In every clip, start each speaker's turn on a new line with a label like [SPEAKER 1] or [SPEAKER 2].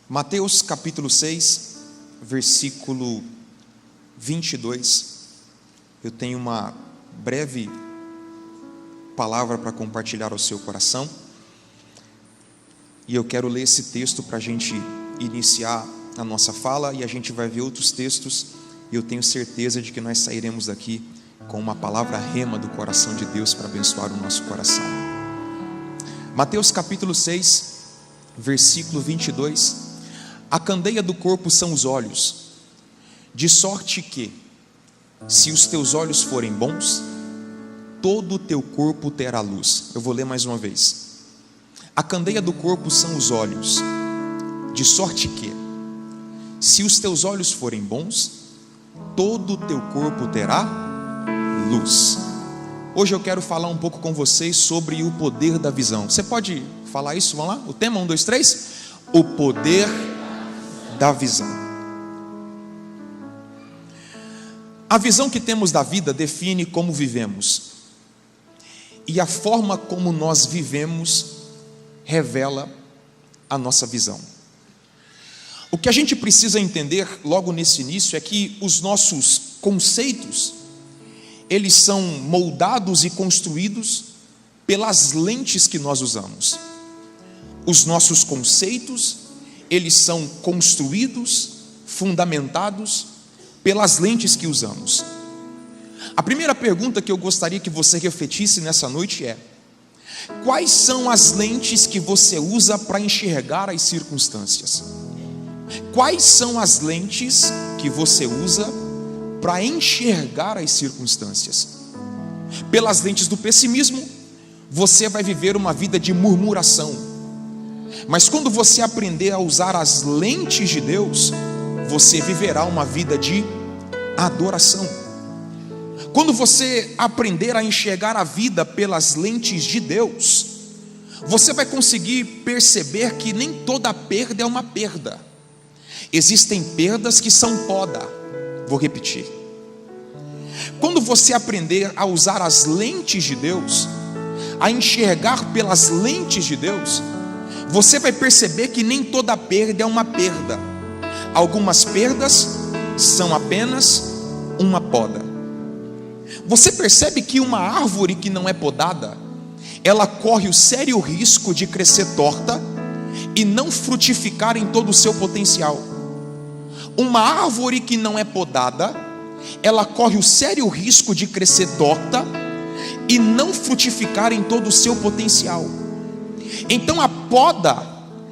[SPEAKER 1] Mateus capítulo 6, versículo 22. Eu tenho uma breve palavra para compartilhar ao seu coração. E eu quero ler esse texto para a gente iniciar a nossa fala, e a gente vai ver outros textos, e eu tenho certeza de que nós sairemos daqui com uma palavra rema do coração de Deus para abençoar o nosso coração. Mateus capítulo 6, versículo 22. A candeia do corpo são os olhos, de sorte que, se os teus olhos forem bons, todo o teu corpo terá luz. Eu vou ler mais uma vez. A candeia do corpo são os olhos, de sorte que, se os teus olhos forem bons, todo o teu corpo terá luz. Hoje eu quero falar um pouco com vocês sobre o poder da visão. Você pode falar isso? Vamos lá? O tema, 1, 2, 3. O poder da visão. A visão que temos da vida define como vivemos. E a forma como nós vivemos revela a nossa visão. O que a gente precisa entender logo nesse início é que os nossos conceitos, eles são moldados e construídos pelas lentes que nós usamos. Os nossos conceitos, eles são construídos, fundamentados pelas lentes que usamos. A primeira pergunta que eu gostaria que você refletisse nessa noite é: quais são as lentes que você usa para enxergar as circunstâncias? Quais são as lentes que você usa para enxergar as circunstâncias? Pelas lentes do pessimismo, você vai viver uma vida de murmuração. Mas quando você aprender a usar as lentes de Deus, você viverá uma vida de adoração. Quando você aprender a enxergar a vida pelas lentes de Deus, você vai conseguir perceber que nem toda perda é uma perda. Existem perdas que são poda. Vou repetir. Quando você aprender a usar as lentes de Deus, a enxergar pelas lentes de Deus, você vai perceber que nem toda perda é uma perda. Algumas perdas são apenas uma poda. Você percebe que uma árvore que não é podada, ela corre o sério risco de crescer torta e não frutificar em todo o seu potencial. Uma árvore que não é podada, ela corre o sério risco de crescer torta e não frutificar em todo o seu potencial. Então a poda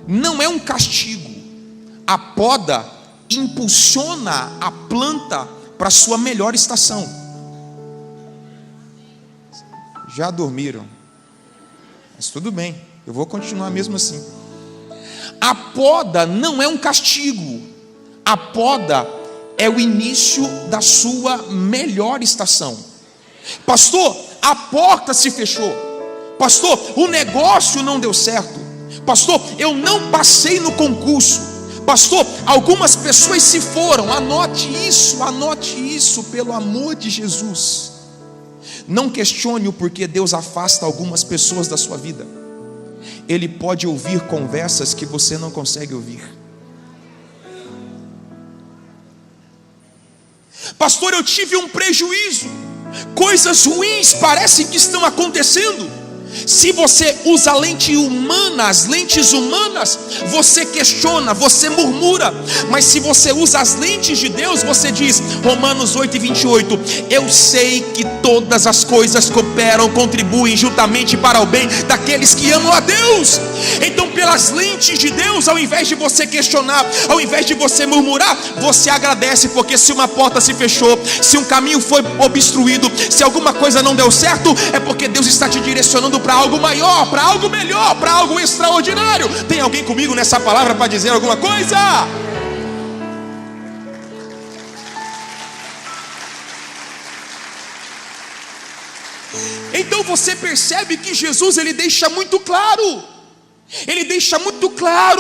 [SPEAKER 1] não é um castigo. A poda impulsiona a planta para a sua melhor estação. Já dormiram? Mas tudo bem, eu vou continuar mesmo assim. A poda não é um castigo. A poda é o início da sua melhor estação. Pastor, a porta se fechou. Pastor, o negócio não deu certo. Pastor, eu não passei no concurso. Pastor, algumas pessoas se foram. Anote isso, pelo amor de Jesus. Não questione o porquê Deus afasta algumas pessoas da sua vida. Ele pode ouvir conversas que você não consegue ouvir. Pastor, eu tive um prejuízo. Coisas ruins parecem que estão acontecendo. Se você usa a lente humana, as lentes humanas, você questiona, você murmura. Mas se você usa as lentes de Deus, você diz, Romanos 8:28, eu sei que todas as coisas cooperam, contribuem juntamente para o bem daqueles que amam a Deus. Então pelas lentes de Deus, ao invés de você questionar, ao invés de você murmurar, você agradece, porque se uma porta se fechou, se um caminho foi obstruído, se alguma coisa não deu certo, é porque Deus está te direcionando para algo maior, para algo melhor, para algo extraordinário. Tem alguém comigo nessa palavra para dizer alguma coisa? Então você percebe que Jesus, ele deixa muito claro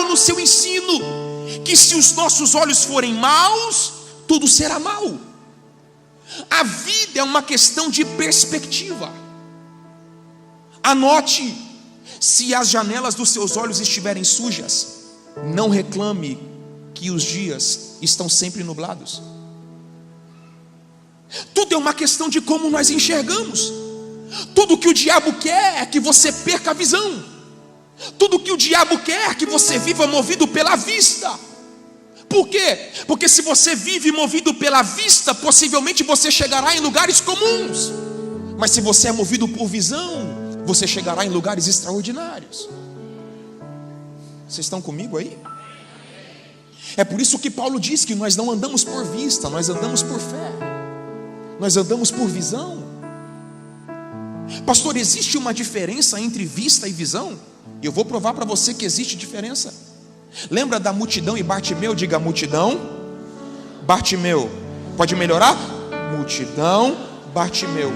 [SPEAKER 1] no seu ensino, que se os nossos olhos forem maus, tudo será mal. A vida é uma questão de perspectiva. Anote: se as janelas dos seus olhos estiverem sujas, não reclame que os dias estão sempre nublados. Tudo é uma questão de como nós enxergamos. Tudo que o diabo quer é que você perca a visão. Tudo que o diabo quer é que você viva movido pela vista. Por quê? Porque se você vive movido pela vista, possivelmente você chegará em lugares comuns. Mas se você é movido por visão, você chegará em lugares extraordinários. Vocês estão comigo aí? É por isso que Paulo diz que nós não andamos por vista, nós andamos por fé. Nós andamos por visão. Pastor, existe uma diferença entre vista e visão? Eu vou provar para você que existe diferença. Lembra da multidão e Bartimeu? Diga multidão, Bartimeu. Pode melhorar? Multidão, Bartimeu.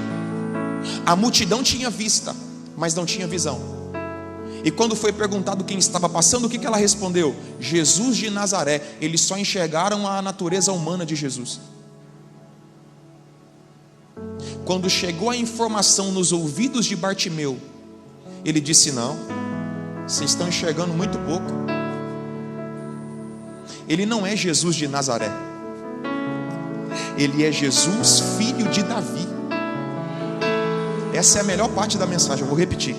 [SPEAKER 1] A multidão tinha vista, mas não tinha visão. E quando foi perguntado quem estava passando, o que ela respondeu? Jesus de Nazaré. Eles só enxergaram a natureza humana de Jesus. Quando chegou a informação nos ouvidos de Bartimeu, ele disse: não, vocês estão enxergando muito pouco. Ele não é Jesus de Nazaré, ele é Jesus, filho de Davi. Essa é a melhor parte da mensagem, eu vou repetir.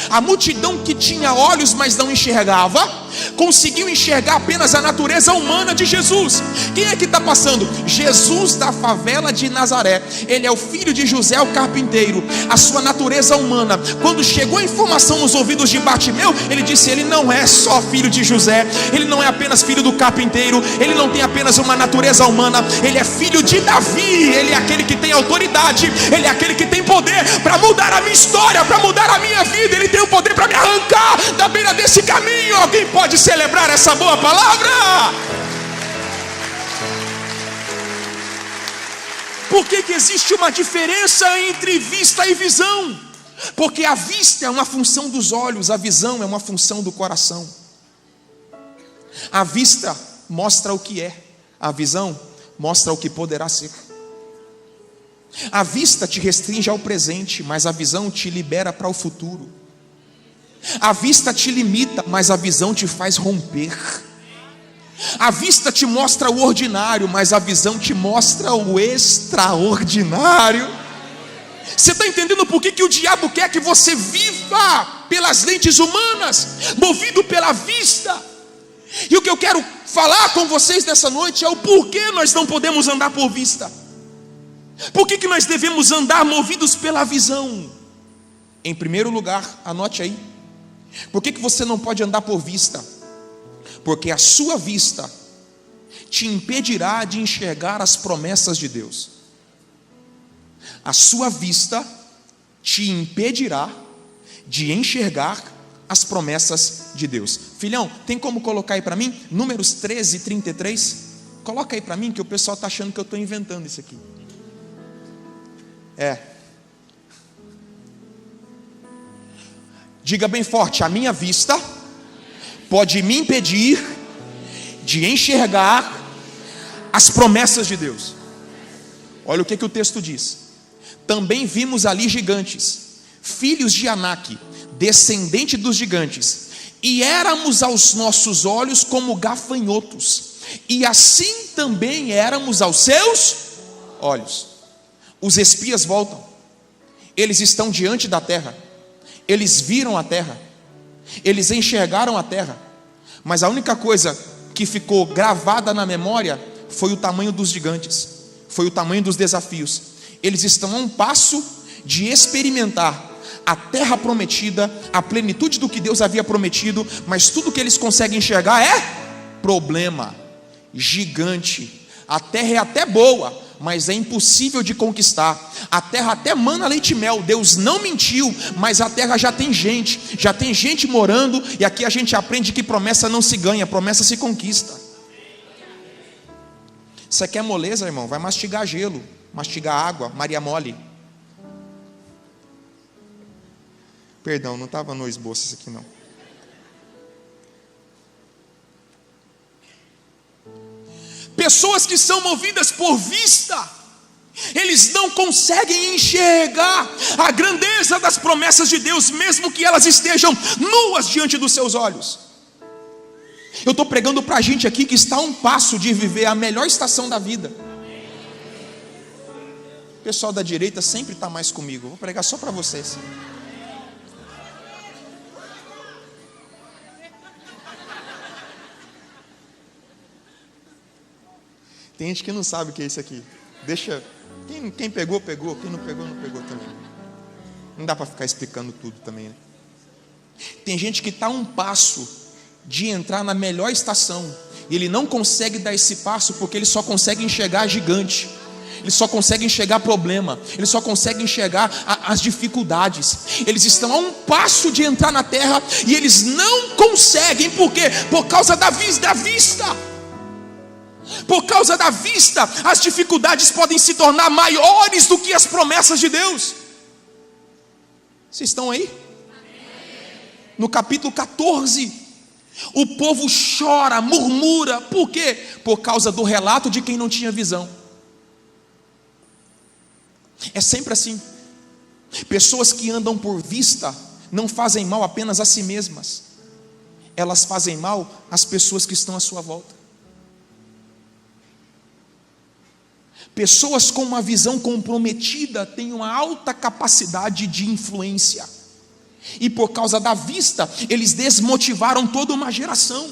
[SPEAKER 1] A multidão que tinha olhos, mas não enxergava, conseguiu enxergar apenas a natureza humana de Jesus. Quem é que está passando? Jesus da favela de Nazaré. Ele é o filho de José, o carpinteiro. A sua natureza humana. Quando chegou a informação nos ouvidos de Bartimeu, ele disse: ele não é só filho de José, ele não é apenas filho do carpinteiro, ele não tem apenas uma natureza humana, ele é filho de Davi. Ele é aquele que tem autoridade, ele é aquele que tem poder para mudar a minha história, para mudar a minha vida. Ele tem o poder para me arrancar da beira desse caminho. Alguém pode celebrar essa boa palavra? Por que existe uma diferença entre vista e visão? Porque a vista é uma função dos olhos, a visão é uma função do coração. A vista mostra o que é, a visão mostra o que poderá ser. A vista te restringe ao presente, mas a visão te libera para o futuro. A vista te limita, mas a visão te faz romper. A vista te mostra o ordinário, mas a visão te mostra o extraordinário. Você está entendendo por que o diabo quer que você viva pelas lentes humanas, movido pela vista? E o que eu quero falar com vocês nessa noite é o porquê nós não podemos andar por vista. Por que nós devemos andar movidos pela visão? Em primeiro lugar, anote aí. Por que você não pode andar por vista? Porque a sua vista te impedirá de enxergar as promessas de Deus. A sua vista te impedirá de enxergar as promessas de Deus. Filhão, tem como colocar aí para mim? Números 13, 33. Coloca aí para mim, que o pessoal está achando que eu estou inventando isso aqui. Diga bem forte: a minha vista pode me impedir de enxergar as promessas de Deus. Olha o que o texto diz: também vimos ali gigantes, filhos de Anak, descendente dos gigantes, e éramos aos nossos olhos como gafanhotos, e assim também éramos aos seus olhos. Os espias voltam, eles estão diante da terra, eles viram a terra, eles enxergaram a terra, mas a única coisa que ficou gravada na memória foi o tamanho dos gigantes, foi o tamanho dos desafios. Eles estão a um passo de experimentar a terra prometida, a plenitude do que Deus havia prometido, mas tudo que eles conseguem enxergar é problema, gigante. A terra é até boa, mas é impossível de conquistar. A terra até mana leite e mel, Deus não mentiu, mas a terra já tem gente morando, e aqui a gente aprende que promessa não se ganha, promessa se conquista. Você quer moleza, irmão? Vai mastigar gelo, mastigar água, Maria mole. Perdão, não estava no esboço isso aqui não. Pessoas que são movidas por vista, eles não conseguem enxergar a grandeza das promessas de Deus, mesmo que elas estejam nuas diante dos seus olhos. Eu estou pregando para a gente aqui que está a um passo de viver a melhor estação da vida. O pessoal da direita sempre está mais comigo. Vou pregar só para vocês. Tem gente que não sabe o que é isso aqui. Deixa. Quem pegou, pegou. Quem não pegou, não pegou também. Não dá para ficar explicando tudo também, né? Tem gente que está a um passo de entrar na melhor estação. E ele não consegue dar esse passo porque ele só consegue enxergar gigante. Ele só consegue enxergar problema. Ele só consegue enxergar as dificuldades. Eles estão a um passo de entrar na terra e eles não conseguem. Por quê? Por causa da vista. Por causa da vista, as dificuldades podem se tornar maiores do que as promessas de Deus. Vocês estão aí? No capítulo 14, o povo chora, murmura. Por quê? Por causa do relato de quem não tinha visão. É sempre assim. Pessoas que andam por vista não fazem mal apenas a si mesmas, elas fazem mal às pessoas que estão à sua volta. Pessoas com uma visão comprometida têm uma alta capacidade de influência. E por causa da vista, eles desmotivaram toda uma geração.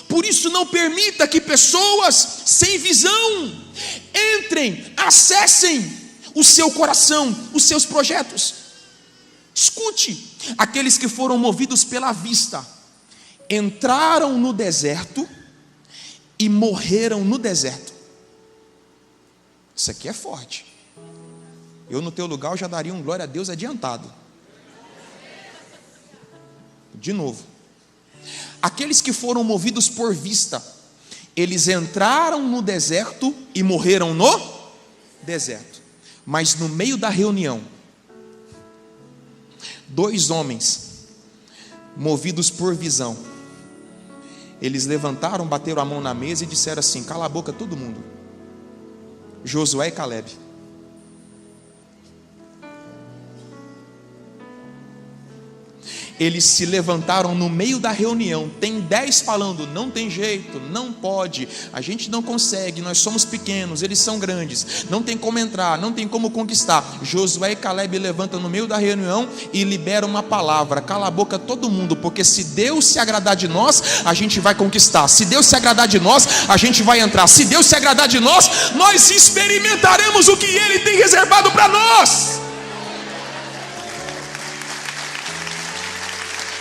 [SPEAKER 1] Por isso, não permita que pessoas sem visão entrem, acessem o seu coração, os seus projetos. Escute, aqueles que foram movidos pela vista entraram no deserto e morreram no deserto. Isso aqui é forte. Eu no teu lugar eu já daria um glória a Deus adiantado. De novo. Aqueles que foram movidos por vista, eles entraram no deserto e morreram no deserto. Mas no meio da reunião, 2 homens movidos por visão, eles levantaram, bateram a mão na mesa e disseram assim: cala a boca todo mundo. Josué e Caleb. Eles se levantaram no meio da reunião. Tem 10 falando: não tem jeito, não pode, a gente não consegue, nós somos pequenos, eles são grandes, não tem como entrar, não tem como conquistar. Josué e Caleb levantam no meio da reunião e liberam uma palavra: cala a boca todo mundo, porque se Deus se agradar de nós, a gente vai conquistar. Se Deus se agradar de nós, a gente vai entrar. Se Deus se agradar de nós, nós experimentaremos o que Ele tem reservado para nós.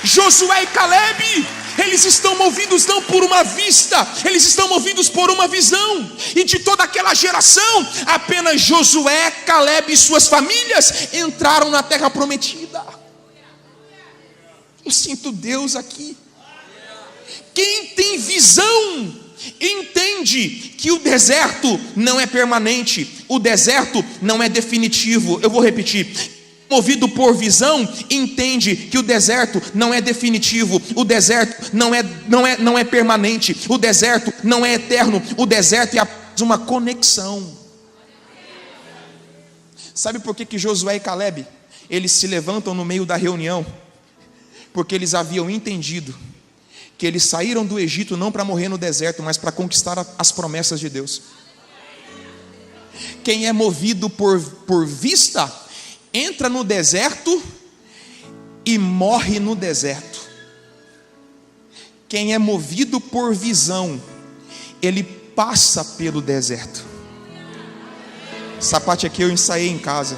[SPEAKER 1] Josué e Caleb, eles estão movidos não por uma vista, eles estão movidos por uma visão. E de toda aquela geração, apenas Josué, Caleb e suas famílias entraram na terra prometida. Eu sinto Deus aqui. Quem tem visão entende que o deserto não é permanente, o deserto não é definitivo. Eu vou repetir. Movido por visão, entende que o deserto não é definitivo, o deserto não é permanente, o deserto não é eterno, o deserto é apenas uma conexão. Sabe por que Josué e Caleb, eles se levantam no meio da reunião? Porque eles haviam entendido que eles saíram do Egito não para morrer no deserto, mas para conquistar as promessas de Deus. Quem é movido por vista, entra no deserto e morre no deserto. Quem é movido por visão, ele passa pelo deserto. Essa parte aqui eu ensaiei em casa.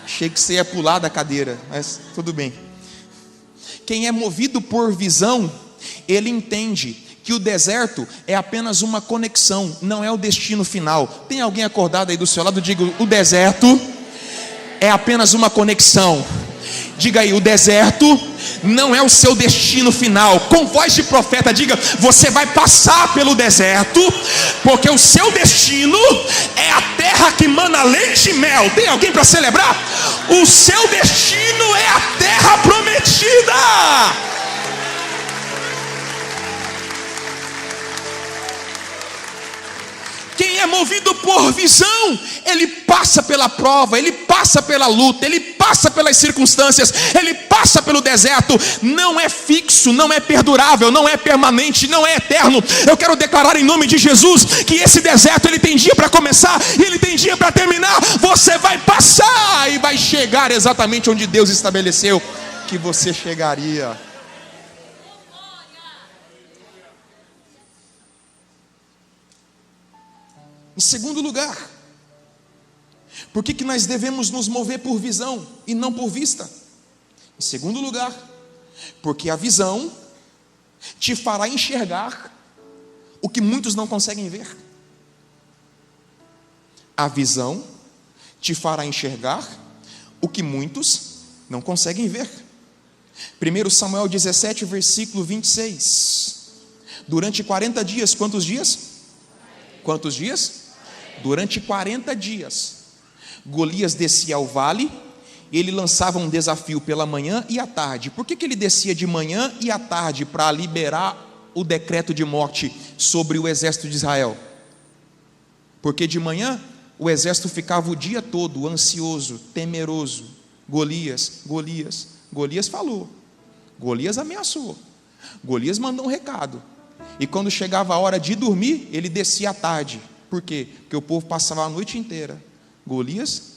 [SPEAKER 1] Achei que você ia pular da cadeira, mas tudo bem. Quem é movido por visão, ele entende que o deserto é apenas uma conexão, não é o destino final. Tem alguém acordado aí do seu lado? Diga: o deserto é apenas uma conexão. Diga aí: o deserto não é o seu destino final. Com voz de profeta, diga: você vai passar pelo deserto, porque o seu destino é a terra que mana leite e mel. Tem alguém para celebrar? O seu destino é a terra prometida. Quem é é movido por visão, ele passa pela prova, ele passa pela luta, ele passa pelas circunstâncias, ele passa pelo deserto. Não é fixo, não é perdurável, não é permanente, não é eterno. Eu quero declarar em nome de Jesus que esse deserto ele tem dia para começar e ele tem dia para terminar. Você vai passar e vai chegar exatamente onde Deus estabeleceu que você chegaria. Em segundo lugar, por que nós devemos nos mover por visão e não por vista? Em segundo lugar, porque a visão te fará enxergar o que muitos não conseguem ver. A visão te fará enxergar o que muitos não conseguem ver. 1 Samuel 17, versículo 26. Durante 40 dias, quantos dias? Quantos dias? Durante 40 dias, Golias descia ao vale, e ele lançava um desafio pela manhã e à tarde. Por que ele descia de manhã e à tarde? Para liberar o decreto de morte sobre o exército de Israel. Porque de manhã, o exército ficava o dia todo ansioso, temeroso. Golias falou, Golias ameaçou, Golias mandou um recado. E quando chegava a hora de dormir, ele descia à tarde. Por quê? Porque o povo passava a noite inteira. Golias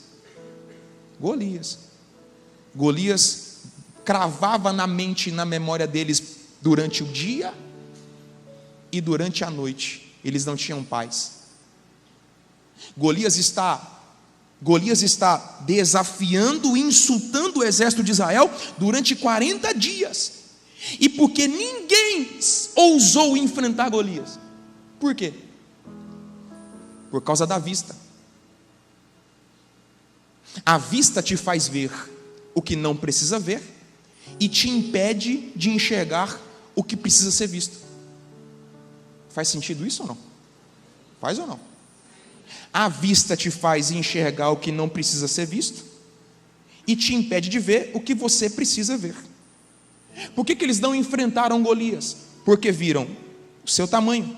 [SPEAKER 1] cravava na mente e na memória deles durante o dia e durante a noite. Eles não tinham paz. Golias está desafiando e insultando o exército de Israel durante 40 dias. E porque ninguém ousou enfrentar Golias. Por quê? Por causa da vista. A vista te faz ver o que não precisa ver e te impede de enxergar o que precisa ser visto. Faz sentido isso ou não? Faz ou não? A vista te faz enxergar o que não precisa ser visto e te impede de ver o que você precisa ver. Por que eles não enfrentaram Golias? Porque viram o seu tamanho,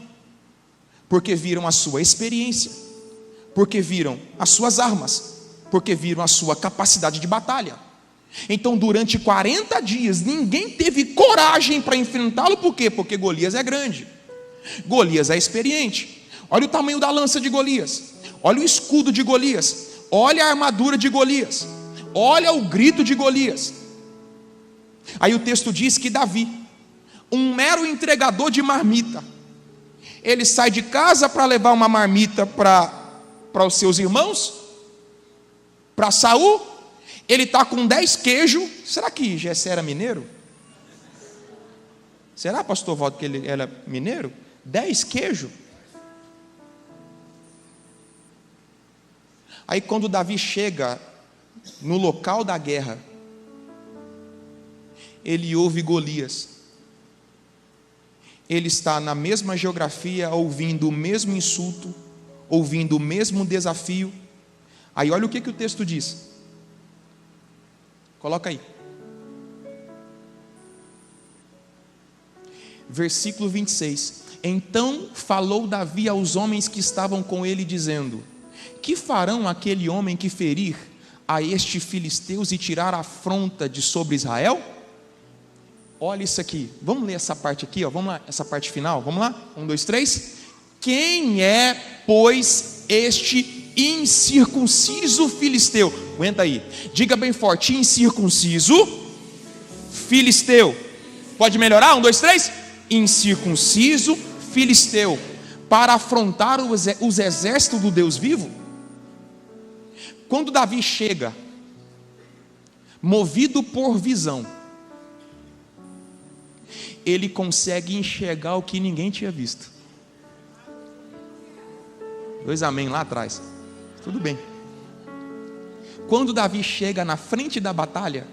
[SPEAKER 1] porque viram a sua experiência, porque viram as suas armas, porque viram a sua capacidade de batalha. Então durante 40 dias ninguém teve coragem para enfrentá-lo. Por quê? Porque Golias é grande, Golias é experiente. Olha o tamanho da lança de Golias, olha o escudo de Golias, olha a armadura de Golias, olha o grito de Golias. Aí o texto diz que Davi, um mero entregador de marmita, ele sai de casa para levar uma marmita para os seus irmãos, para Saul. Ele está com 10 queijos. Será que Jessé era mineiro? Será, pastor Valdo, que ele era mineiro? 10 queijos. Aí quando Davi chega no local da guerra, ele ouve Golias. Ele está na mesma geografia, ouvindo o mesmo insulto, ouvindo o mesmo desafio. Aí olha o que o texto diz. Coloca aí. Versículo 26. Então falou Davi aos homens que estavam com ele, dizendo: que farão aquele homem que ferir a este filisteus e tirar a afronta de sobre Israel? Olha isso aqui, vamos ler essa parte aqui, ó. Vamos lá, essa parte final, vamos lá? 1, 2, 3. Quem é, pois, este incircunciso filisteu? Aguenta aí, diga bem forte: incircunciso filisteu. Pode melhorar? 1, 2, 3. Incircunciso filisteu, para afrontar os exércitos do Deus vivo. Quando Davi chega, movido por visão, ele consegue enxergar o que ninguém tinha visto. 2 amém lá atrás. Tudo bem. Quando Davi chega na frente da batalha,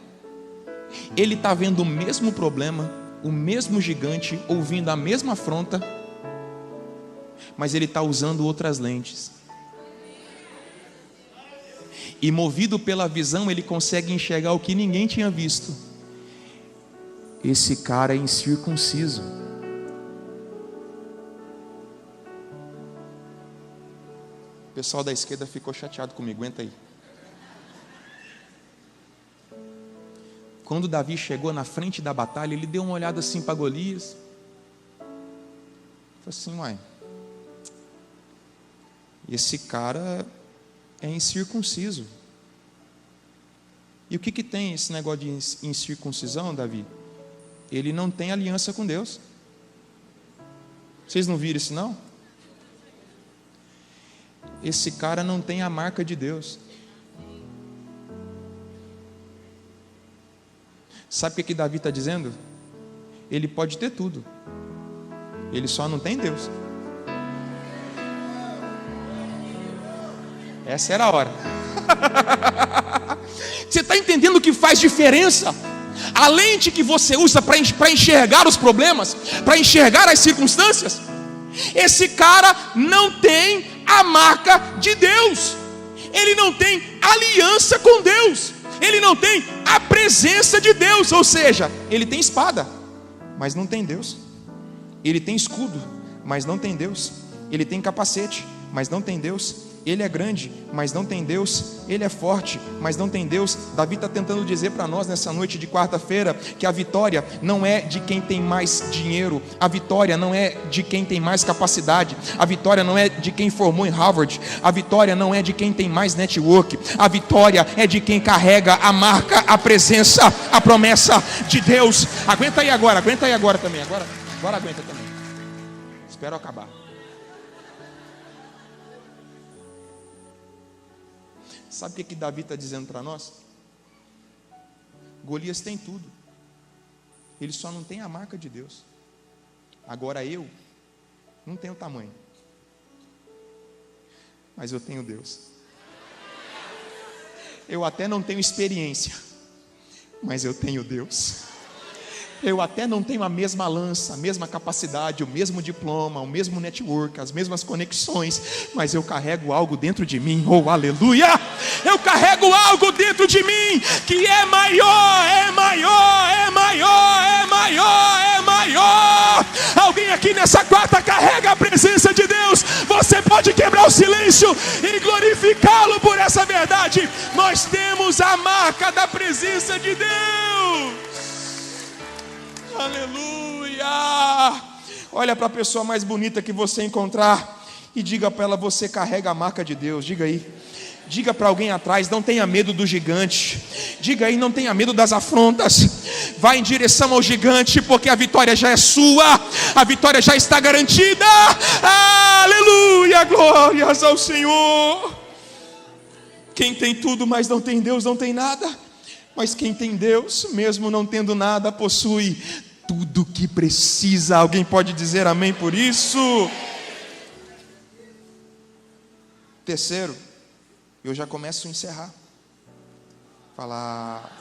[SPEAKER 1] ele está vendo o mesmo problema, o mesmo gigante, ouvindo a mesma afronta, mas ele está usando outras lentes. E movido pela visão, ele consegue enxergar o que ninguém tinha visto. Esse cara é incircunciso. pessoal da esquerda ficou chateado comigo, aguenta aí. Quando Davi chegou na frente da batalha, ele deu uma olhada assim para Golias. Falei assim, uai, esse cara é incircunciso. E o que tem esse negócio de incircuncisão, Davi? Ele não tem aliança com Deus. Vocês não viram isso, não? Esse cara não tem a marca de Deus. Sabe o que Davi está dizendo? Ele pode ter tudo, ele só não tem Deus. Essa era a hora. Você está entendendo o que faz diferença? A lente que você usa para enxergar os problemas, para enxergar as circunstâncias. Esse cara não tem a marca de Deus, ele não tem aliança com Deus, ele não tem a presença de Deus. Ou seja, ele tem espada, mas não tem Deus. Ele tem escudo, mas não tem Deus. Ele tem capacete, mas não tem Deus. Ele é grande, mas não tem Deus. Ele é forte, mas não tem Deus. Davi está tentando dizer para nós nessa noite de quarta-feira que a vitória não é de quem tem mais dinheiro, a vitória não é de quem tem mais capacidade, a vitória não é de quem formou em Harvard, a vitória não é de quem tem mais network, a vitória é de quem carrega a marca, a presença, a promessa de Deus. Aguenta aí agora também, agora aguenta também. Espero acabar. Sabe o que Davi está dizendo para nós? Golias tem tudo, ele só não tem a marca de Deus. Agora eu não tenho tamanho, mas eu tenho Deus. Eu até não tenho experiência, mas eu tenho Deus. Eu até não tenho a mesma lança, a mesma capacidade, o mesmo diploma, o mesmo network, as mesmas conexões, mas eu carrego algo dentro de mim, oh aleluia! Eu carrego algo dentro de mim que é maior, é maior, é maior, é maior, é maior. Alguém aqui nessa quarta carrega a presença de Deus. Você pode quebrar o silêncio e glorificá-lo por essa verdade. Nós temos a marca da presença de Deus. Aleluia! Olha para a pessoa mais bonita que você encontrar e diga para ela: você carrega a marca de Deus. Diga aí. Diga para alguém atrás: não tenha medo do gigante. Diga aí: não tenha medo das afrontas. Vá em direção ao gigante, porque a vitória já é sua. A vitória já está garantida. Aleluia! Glórias ao Senhor. Quem tem tudo, mas não tem Deus, não tem nada. Mas quem tem Deus, mesmo não tendo nada, possui tudo que precisa. Alguém pode dizer amém por isso? Terceiro, eu já começo a encerrar. Falar.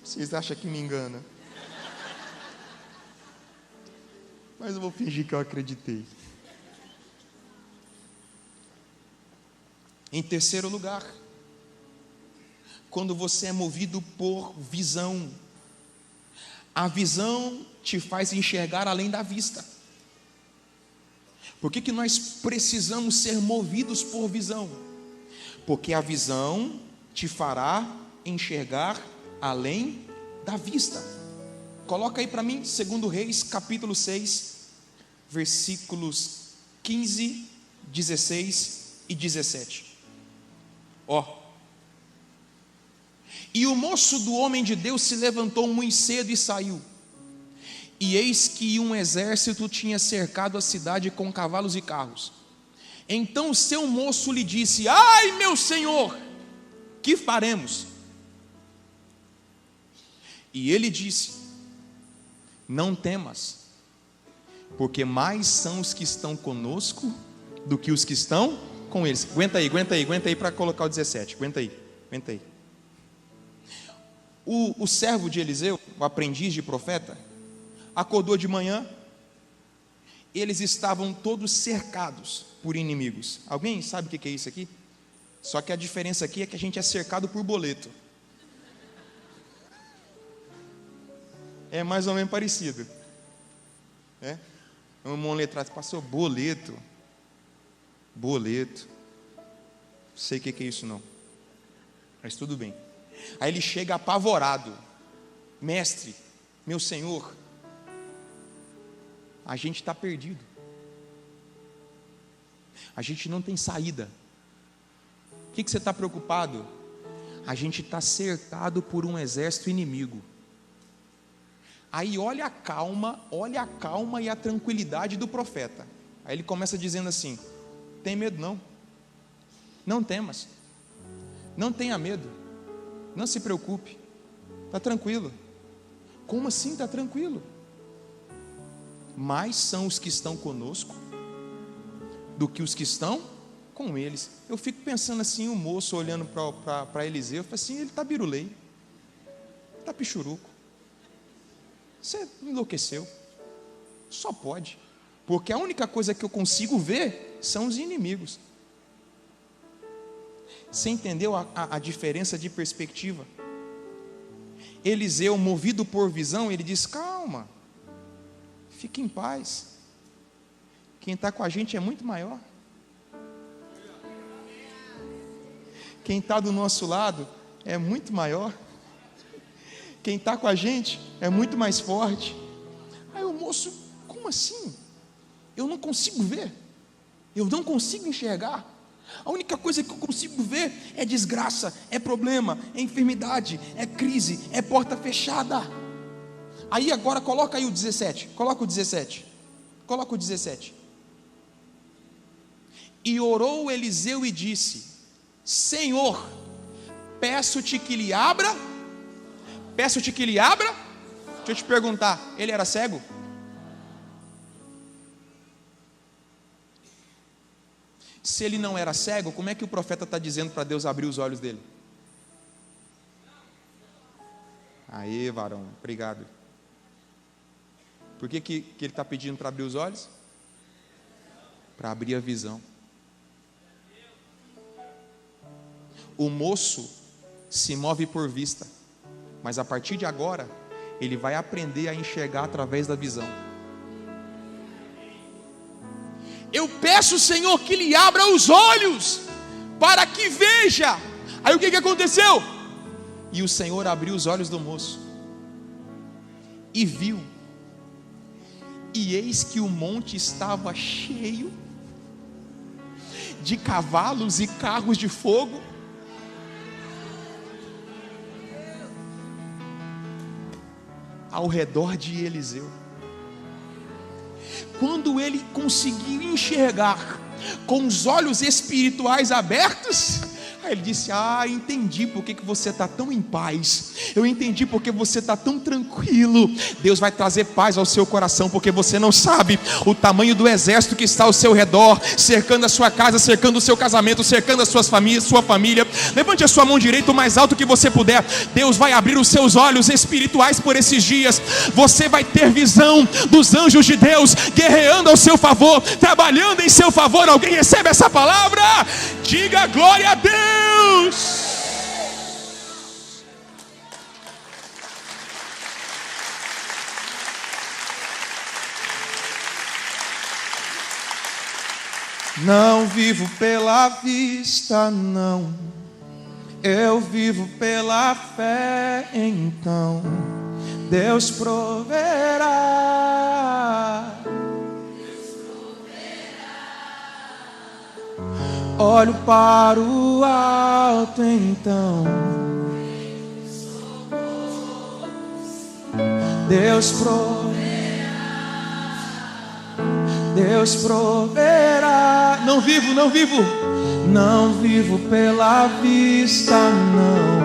[SPEAKER 1] Vocês acham que me engana? Mas eu vou fingir que eu acreditei. Em terceiro lugar, quando você é movido por visão, a visão te faz enxergar além da vista. Por que nós precisamos ser movidos por visão? Porque a visão te fará enxergar além da vista. Coloca aí para mim, 2 Reis, capítulo 6, versículos 15, 16 e 17. E o moço do homem de Deus se levantou muito cedo e saiu. E eis que um exército tinha cercado a cidade com cavalos e carros. Então o seu moço lhe disse: ai, meu senhor, que faremos? E ele disse: não temas, porque mais são os que estão conosco do que os que estão com eles. Aguenta aí para colocar o 17. Aguenta aí. O servo de Eliseu, o aprendiz de profeta, acordou de manhã. Eles estavam todos cercados por inimigos. Alguém sabe o que é isso aqui? Só que a diferença aqui é que a gente é cercado por boleto. É mais ou menos parecido. Um irmão letrado, pastor, boleto. Boleto. Sei o que é isso não. Mas tudo bem. Aí ele chega apavorado. Mestre, meu senhor, a gente está perdido. A gente não tem saída. O que você está preocupado? A gente está cercado por um exército inimigo. Aí olha a calma e a tranquilidade do profeta. Aí ele começa dizendo assim: tem medo não, não temas, não tenha medo, não se preocupe, está tranquilo. Como assim está tranquilo? Mais são os que estão conosco do que os que estão com eles. Eu fico pensando assim, o moço olhando para Eliseu, eu falo assim, ele está birulei, está pichuruco. Você enlouqueceu. Só pode. Porque a única coisa que eu consigo ver são os inimigos. Você entendeu a diferença de perspectiva? Eliseu, movido por visão, ele diz: calma, fique em paz. Quem está com a gente é muito maior. Quem está do nosso lado é muito maior. Quem está com a gente é muito mais forte. Aí o moço, como assim? Eu não consigo ver, eu não consigo enxergar. A única coisa que eu consigo ver é desgraça, é problema, é enfermidade, é crise, é porta fechada. Aí agora coloca aí o 17, coloca o 17. E orou Eliseu e disse: Senhor, peço-te que lhe abra. Deixa eu te perguntar, ele era cego? Se ele não era cego, como é que o profeta está dizendo para Deus abrir os olhos dele? Aê, varão, obrigado. Por que ele está pedindo para abrir os olhos? Para abrir a visão. O moço se move por vista, mas a partir de agora, ele vai aprender a enxergar através da visão. Eu peço, Senhor, que lhe abra os olhos, para que veja. Aí o que aconteceu? E o Senhor abriu os olhos do moço, e viu, e eis que o monte estava cheio de cavalos e carros de fogo, ao redor de Eliseu. Quando ele conseguiu enxergar com os olhos espirituais abertos, aí ele disse: entendi porque que você está tão em paz, eu entendi porque você está tão tranquilo. Deus vai trazer paz ao seu coração, porque você não sabe o tamanho do exército que está ao seu redor, cercando a sua casa, cercando o seu casamento, cercando a sua família. Levante a sua mão direita o mais alto que você puder. Deus vai abrir os seus olhos espirituais por esses dias. Você vai ter visão dos anjos de Deus guerreando ao seu favor, trabalhando em seu favor. Alguém recebe essa palavra? Diga glória a Deus. Não vivo pela vista, não, eu vivo pela fé. Então Deus proverá. Olho para o alto, então Deus proverá. Não vivo pela vista, não,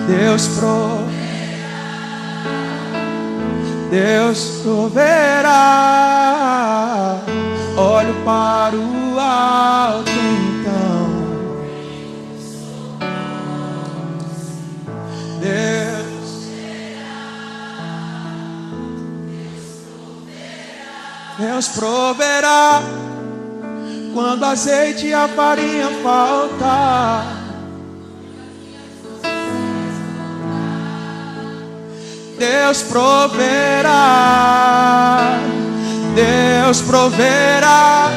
[SPEAKER 1] Deus proverá. Olho para o alto, então Deus proverá. Quando azeite e a farinha faltar, Deus proverá, Deus proverá.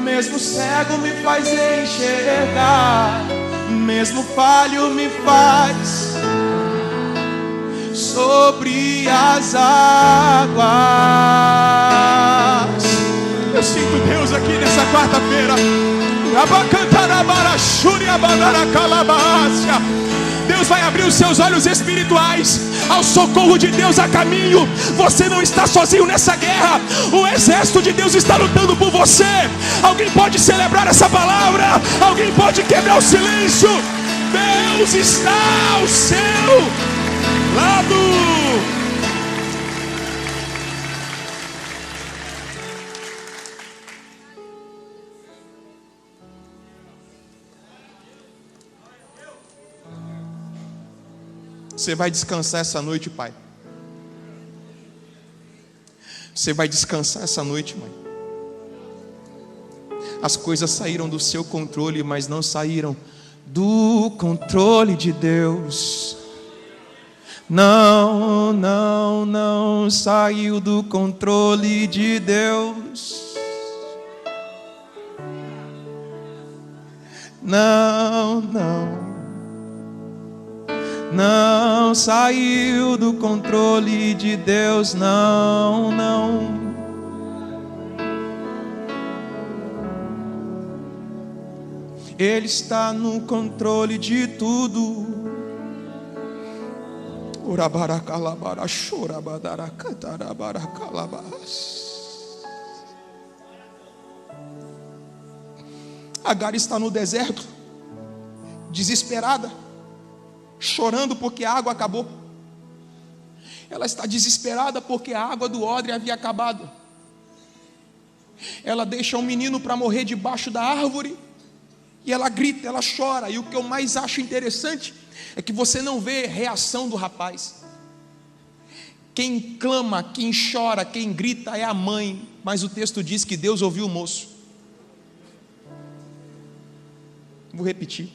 [SPEAKER 1] Mesmo cego me faz enxergar, mesmo falho me faz sobre as águas. Eu sinto Deus aqui nessa quarta-feira. Deus vai abrir os seus olhos espirituais ao socorro de Deus a caminho. Você não está sozinho nessa guerra. O exército de Deus está lutando por você. Alguém pode celebrar essa palavra? Alguém pode quebrar o silêncio? Deus está ao seu lado. Você vai descansar essa noite, pai. Você vai descansar essa noite, mãe. As coisas saíram do seu controle, mas não saíram do controle de Deus. Não, não, não saiu do controle de Deus. Não, não. Não saiu do controle de Deus, não, não. Ele está no controle de tudo. Agar está no deserto, desesperada, chorando porque a água acabou. Ela está desesperada porque a água do odre havia acabado. Ela deixa um menino para morrer debaixo da árvore, e ela grita, ela chora. E o que eu mais acho interessante é que você não vê reação do rapaz. Quem clama, quem chora, quem grita é a mãe. Mas o texto diz que Deus ouviu o moço. Vou repetir.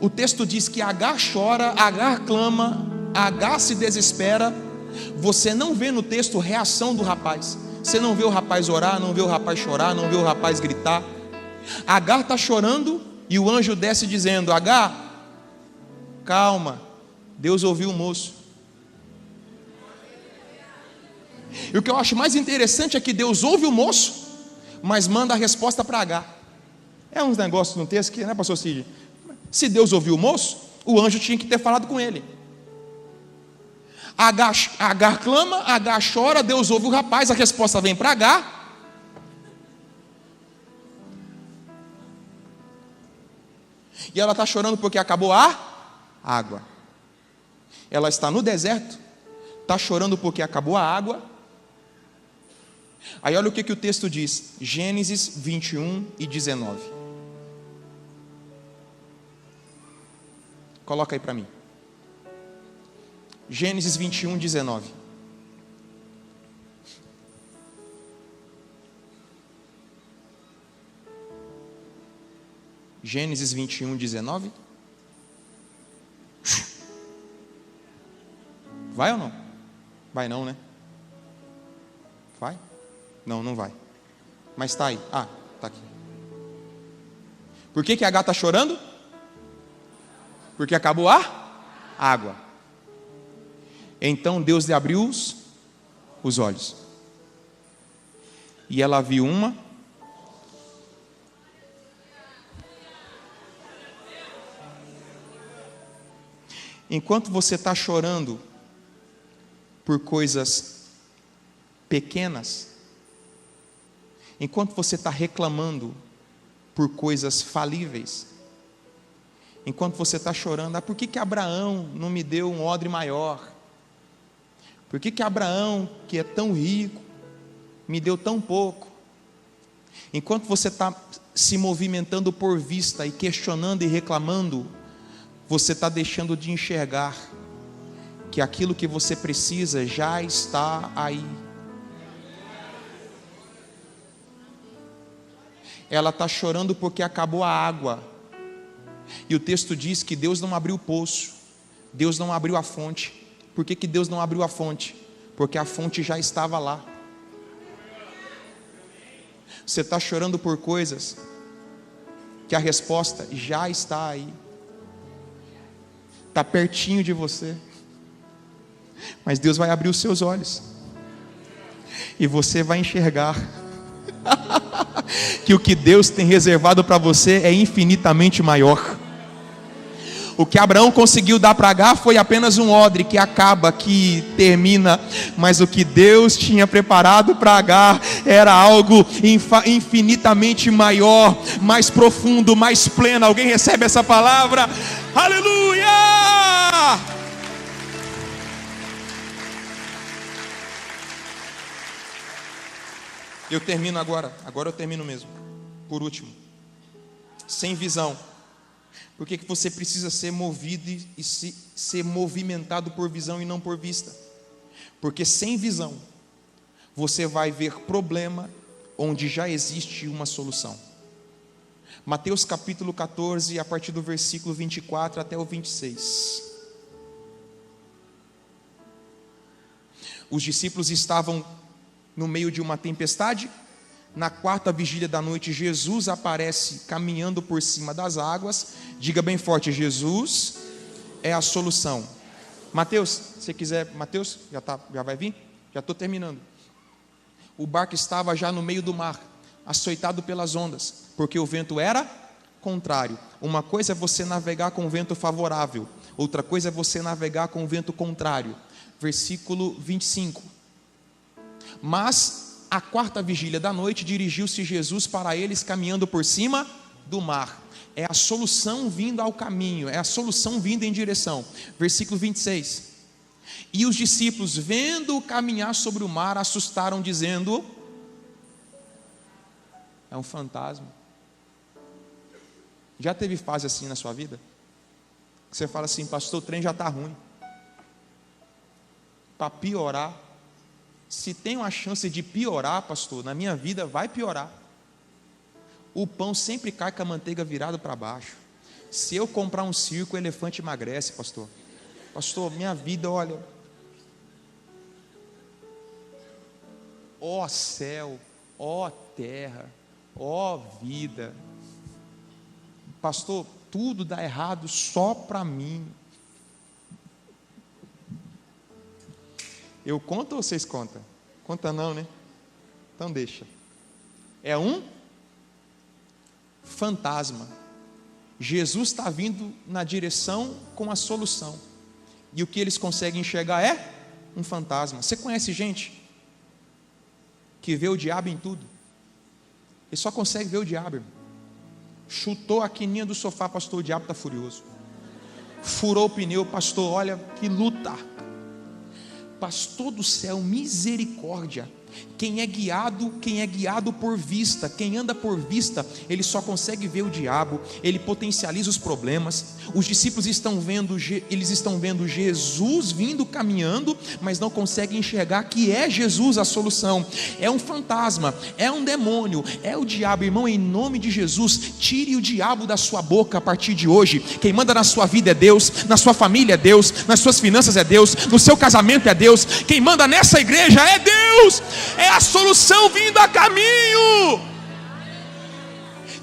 [SPEAKER 1] O texto diz que Agar chora, Agar clama, Agar se desespera. Você não vê no texto reação do rapaz. Você não vê o rapaz orar, não vê o rapaz chorar, não vê o rapaz gritar. Agar está chorando e o anjo desce dizendo: Agar, calma, Deus ouviu o moço. E o que eu acho mais interessante é que Deus ouve o moço, mas manda a resposta para Agar. É uns negócios no texto que, né, pastor Cid? Se Deus ouviu o moço, o anjo tinha que ter falado com ele. Agar clama, Agar chora, Deus ouve o rapaz, a resposta vem para Agar. E ela está chorando porque acabou a água. Ela está no deserto, está chorando porque acabou a água. Aí olha o que o texto diz, Gênesis 21 e 19. Coloca aí para mim. Gênesis 21, 19. Gênesis 21, 19. Vai ou não? Vai não, né? Vai? Não, não vai. Mas está aí. Ah, está aqui. Por que Agar está chorando? Porque acabou a água. Então Deus lhe abriu os olhos. E ela viu uma. Enquanto você está chorando por coisas pequenas, enquanto você está reclamando por coisas falíveis, enquanto você está chorando, por que Abraão não me deu um odre maior? Por que Abraão, que é tão rico, me deu tão pouco? Enquanto você está se movimentando por vista e questionando e reclamando, você está deixando de enxergar que aquilo que você precisa já está aí. Ela está chorando porque acabou a água. E o texto diz que Deus não abriu o poço, Deus não abriu a fonte. Por que Deus não abriu a fonte? Porque a fonte já estava lá. Você está chorando por coisas que a resposta já está aí. Está pertinho de você. Mas Deus vai abrir os seus olhos. E você vai enxergar que o que Deus tem reservado para você é infinitamente maior. O que Abraão conseguiu dar para Agar foi apenas um odre que acaba, que termina. Mas o que Deus tinha preparado para Agar era algo infinitamente maior, mais profundo, mais pleno. Alguém recebe essa palavra? Aleluia! Eu termino agora eu termino mesmo. Por último, sem visão. Por que você precisa ser movido e ser movimentado por visão e não por vista? Porque sem visão, você vai ver problema onde já existe uma solução. Mateus capítulo 14, a partir do versículo 24 até o 26. Os discípulos estavam no meio de uma tempestade. Na quarta vigília da noite, Jesus aparece caminhando por cima das águas. Diga bem forte: Jesus é a solução. Mateus, se você quiser, Mateus, já vai vir? Já estou terminando. O barco estava já no meio do mar, açoitado pelas ondas, porque o vento era contrário. Uma coisa é você navegar com vento favorável, outra coisa é você navegar com vento contrário. Versículo 25. Mas à quarta vigília da noite, dirigiu-se Jesus para eles caminhando por cima do mar. É a solução vindo ao caminho, é a solução vindo em direção. Versículo 26. E os discípulos, vendo-o caminhar sobre o mar, assustaram, dizendo: é um fantasma. Já teve fase assim na sua vida? Que você fala assim: pastor, o trem já está ruim. Para piorar, se tem uma chance de piorar, pastor, na minha vida vai piorar. O pão sempre cai com a manteiga virada para baixo. Se eu comprar um circo, o elefante emagrece, pastor. Pastor, minha vida, olha, ó céu, ó terra, ó vida. Pastor, tudo dá errado só para mim. Eu conto ou vocês contam? Conta não, né? Então deixa. É um fantasma. Jesus está vindo na direção com a solução. E o que eles conseguem enxergar é um fantasma. Você conhece gente que vê o diabo em tudo? Ele só consegue ver o diabo, irmão. Chutou a quininha do sofá, pastor, o diabo está furioso. Furou o pneu, pastor, olha que luta. Pastor do céu, misericórdia. Quem é guiado por vista, quem anda por vista, ele só consegue ver o diabo, ele potencializa os problemas. Os discípulos estão vendo Jesus vindo caminhando, mas não conseguem enxergar que é Jesus a solução. É um fantasma, é um demônio, é o diabo. Irmão, em nome de Jesus, tire o diabo da sua boca a partir de hoje. Quem manda na sua vida é Deus, na sua família é Deus, nas suas finanças é Deus, no seu casamento é Deus. Quem manda nessa igreja é Deus. É a solução vindo a caminho.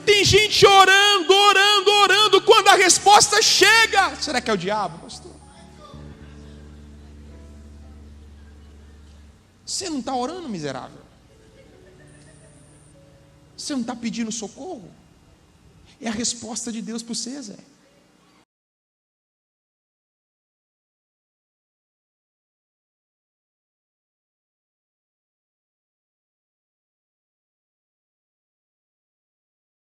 [SPEAKER 1] Tem gente orando, quando a resposta chega, será que é o diabo, pastor? Você não está orando, miserável? Você não está pedindo socorro? É a resposta de Deus para você, Zé.